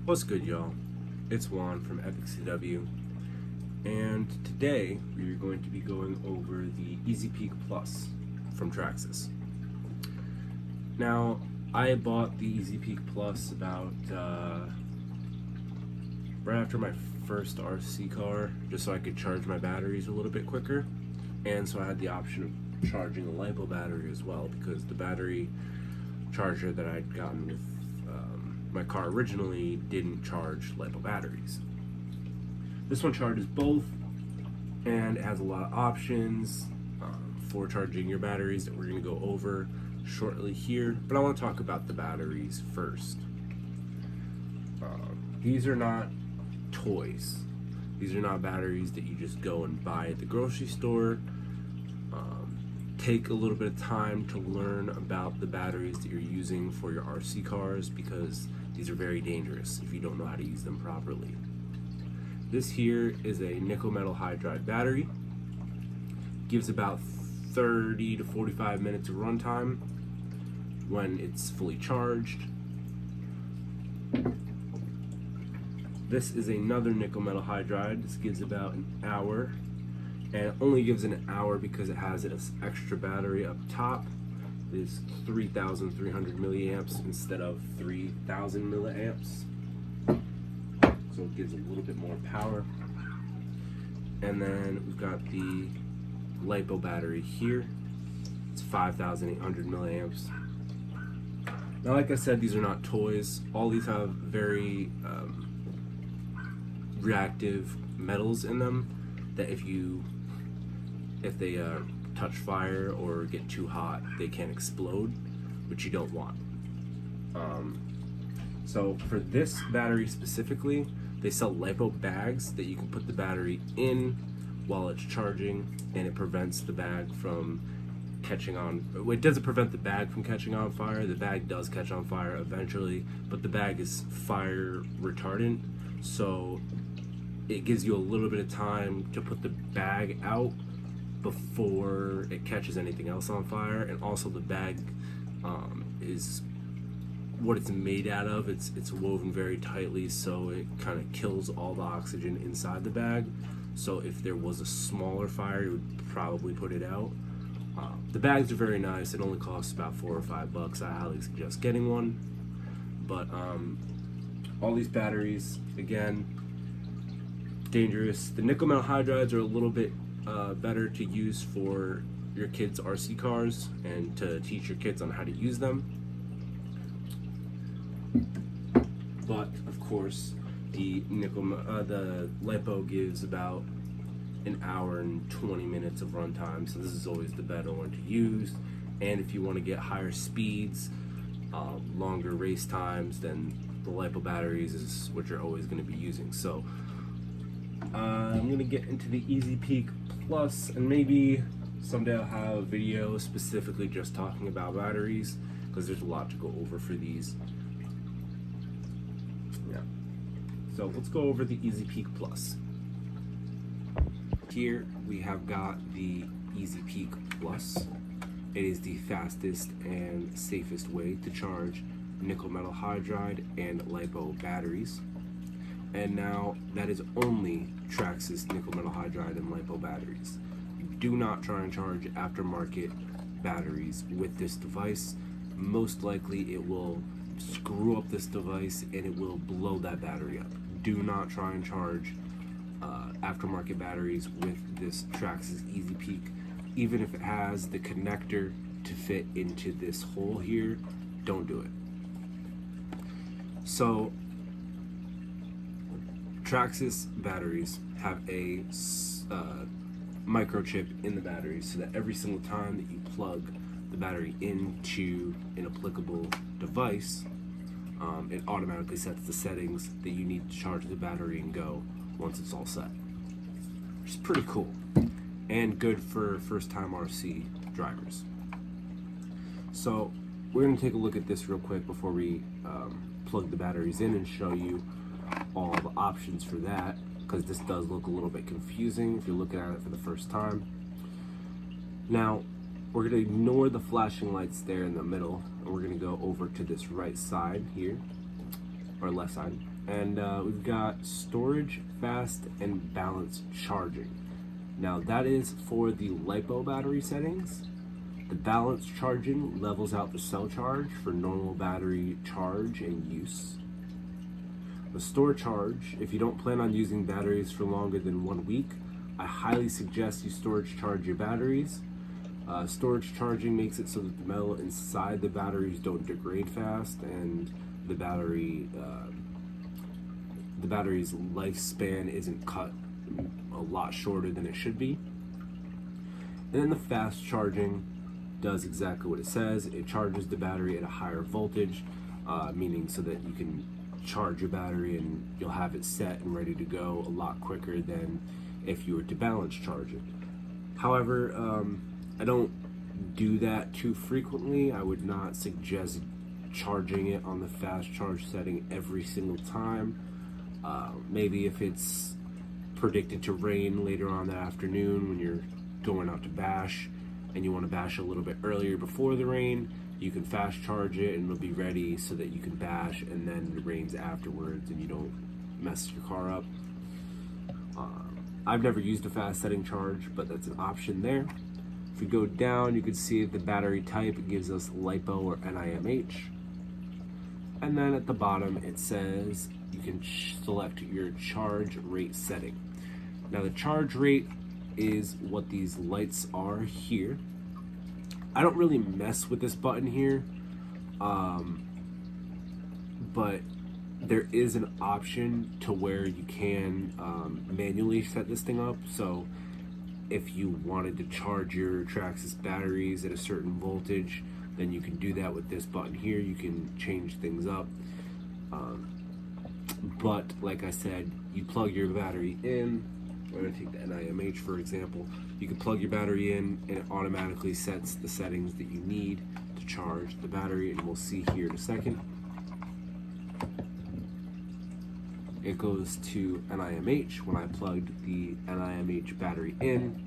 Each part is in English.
What's good, y'all? It's Juan from Epic CW, and today we are going to be going over the Easy Peak Plus from Traxxas. Now, I bought the Easy Peak Plus about right after my first RC car, just so I could charge my batteries a little bit quicker, and so I had the option of charging a LiPo battery as well, because the battery charger that I'd gotten with my car originally didn't charge LiPo batteries. This one charges both, and it has a lot of options for charging your batteries that we're going to go over shortly here, but I want to talk about the batteries first. These are not toys. These are not batteries that you just go and buy at the grocery store. Take a little bit of time to learn about the batteries that you're using for your RC cars, because these are very dangerous if you don't know how to use them properly. This here is a nickel metal hydride battery. Gives about 30 to 45 minutes of runtime when it's fully charged. This is another nickel metal hydride. This gives about an hour, and it only gives an hour because it has an extra battery up top. It is 3,300 milliamps instead of 3,000 milliamps, so it gives a little bit more power. And then we've got the LiPo battery here. It's 5,800 milliamps. Now, like I said, these are not toys. All these have very reactive metals in them that if they touch fire or get too hot, they can explode, which you don't want. So for this battery specifically, they sell LiPo bags that you can put the battery in while it's charging, and it prevents the bag from catching on. It doesn't prevent the bag from catching on fire. The bag does catch on fire eventually, but the bag is fire retardant, so it gives you a little bit of time to put the bag out before it catches anything else on fire. And also the bag is what it's made out of. It's woven very tightly, so it kind of kills all the oxygen inside the bag. So if there was a smaller fire, it would probably put it out. The bags are very nice. It only costs about $4 or $5. I highly suggest getting one. But all these batteries, again, dangerous. The nickel metal hydrides are a little bit better to use for your kids' RC cars and to teach your kids on how to use them. But of course, the LiPo gives about an hour and 20 minutes of runtime, so this is always the better one to use. And if you want to get higher speeds, longer race times, then the LiPo batteries is what you're always going to be using. So I'm going to get into the Easy Peak Plus, and maybe someday I'll have a video specifically just talking about batteries, because there's a lot to go over for these. Yeah. So let's go over the Easy Peak Plus. Here we have got the Easy Peak Plus. It is the fastest and safest way to charge nickel metal hydride and LiPo batteries. And now that is only Traxxas nickel metal hydride and LiPo batteries. Do not try and charge aftermarket batteries with this device. Most likely it will screw up this device and it will blow that battery up. Do not try and charge aftermarket batteries with this Traxxas Easy Peak. Even if it has the connector to fit into this hole here, don't do it. So Traxxas batteries have a microchip in the battery, so that every single time that you plug the battery into an applicable device, it automatically sets the settings that you need to charge the battery and go once it's all set. Which is pretty cool and good for first-time RC drivers. So we're going to take a look at this real quick before we plug the batteries in and show you all the options for that, because this does look a little bit confusing if you're looking at it for the first time. Now, we're going to ignore the flashing lights there in the middle, and we're going to go over to this right side here, or left side, And we've got storage, fast, and balance charging. Now that is for the LiPo battery settings. The balance charging levels out the cell charge for normal battery charge and use. The store charge, if you don't plan on using batteries for longer than 1 week, I highly suggest you storage charge your batteries. Storage charging makes it so that the metal inside the batteries don't degrade fast, and the battery's lifespan isn't cut a lot shorter than it should be. And then the fast charging does exactly what it says. It charges the battery at a higher voltage, meaning so that you can charge your battery and you'll have it set and ready to go a lot quicker than if you were to balance charge it. However, I don't do that too frequently. I would not suggest charging it on the fast charge setting every single time. Maybe if it's predicted to rain later on that afternoon when you're going out to bash and you want to bash a little bit earlier before the rain, you can fast charge it and it'll be ready so that you can bash, and then it rains afterwards and you don't mess your car up. I've never used a fast setting charge, but that's an option there. If we go down, you can see the battery type. It gives us LiPo or NIMH. And then at the bottom, it says you can select your charge rate setting. Now the charge rate is what these lights are here. I don't really mess with this button here, but there is an option to where you can manually set this thing up. So if you wanted to charge your Traxxas batteries at a certain voltage, then you can do that with this button here. You can change things up. But like I said, you plug your battery in. I'm going to take the NIMH for example. You can plug your battery in and it automatically sets the settings that you need to charge the battery, and we'll see here in a second. It goes to NIMH. When I plugged the NIMH battery in,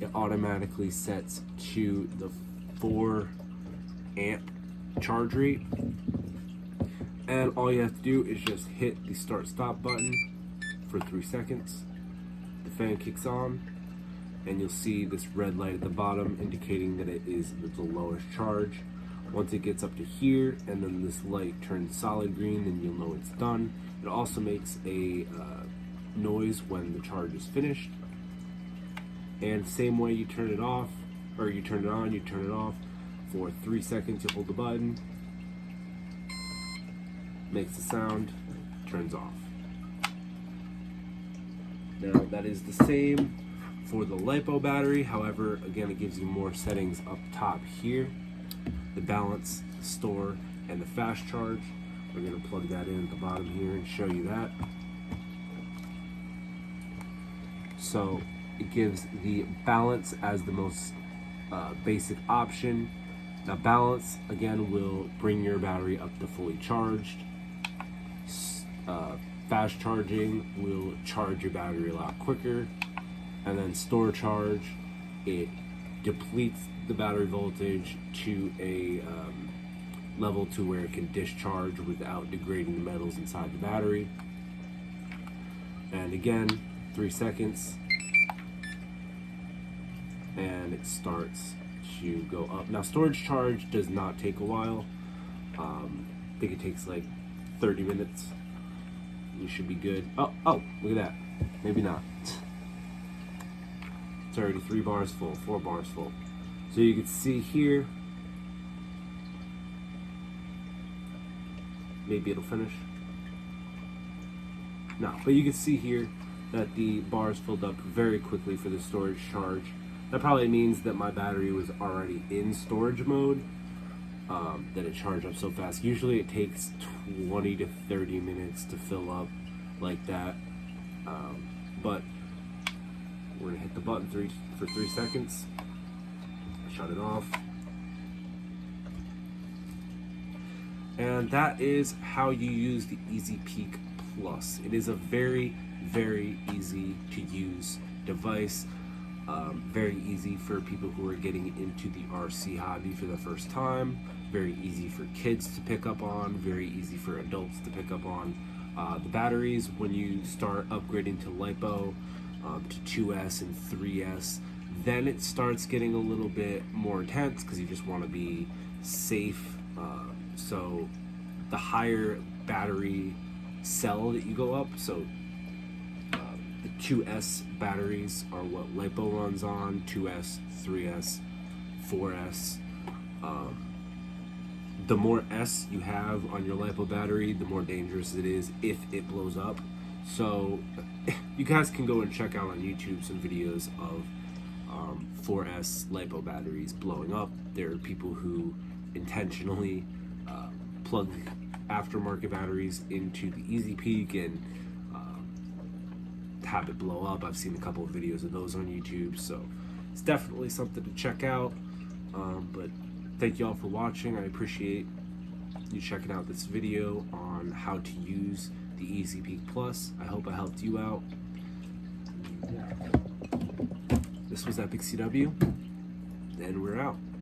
it automatically sets to the 4 amp charge rate. And all you have to do is just hit the start stop button for 3 seconds. The fan kicks on and you'll see this red light at the bottom indicating that it is the lowest charge. Once it gets up to here and then this light turns solid green, then you'll know it's done. It also makes a noise when the charge is finished. And same way you turn it off, or you turn it on, you turn it off. For 3 seconds you hold the button, makes a sound, turns off. Now that is the same for the LiPo battery. However, again, it gives you more settings up top here. The balance, the store, and the fast charge. We're going to plug that in at the bottom here and show you that. So it gives the balance as the most basic option. Now balance, again, will bring your battery up to fully charged. Fast charging will charge your battery a lot quicker. And then store charge, it depletes the battery voltage to a level to where it can discharge without degrading the metals inside the battery. And again, 3 seconds, and it starts to go up. Now storage charge does not take a while. I think it takes like 30 minutes. You should be good. Oh, look at that. Maybe not. It's already 3 bars full, 4 bars full. So you can see here, maybe it'll finish. No, but you can see here that the bars filled up very quickly for the storage charge. That probably means that my battery was already in storage mode, that it charged up so fast. Usually it takes 20 to 30 minutes to fill up like that, but we're gonna hit the button for 3 seconds, shut it off, and that is how you use the Easy Peak Plus. It is a very, very easy to use device. Very easy for people who are getting into the RC hobby for the first time. Very easy for kids to pick up on. Very easy for adults to pick up on. The batteries, when you start upgrading to LiPo, to 2S and 3S, then it starts getting a little bit more intense because you just want to be safe. So the higher battery cell that you go up, so the 2S batteries are what LiPo runs on, 2S, 3S, 4S. The more S you have on your LiPo battery, the more dangerous it is if it blows up. So you guys can go and check out on YouTube some videos of 4S LiPo batteries blowing up. There are people who intentionally plug aftermarket batteries into the Easy Peak and have it blow up. I've seen a couple of videos of those on YouTube, so it's definitely something to check out. But thank you all for watching. I appreciate you checking out this video on how to use the Easy Peak Plus. I hope I helped you out. This was Epic CW, and we're out.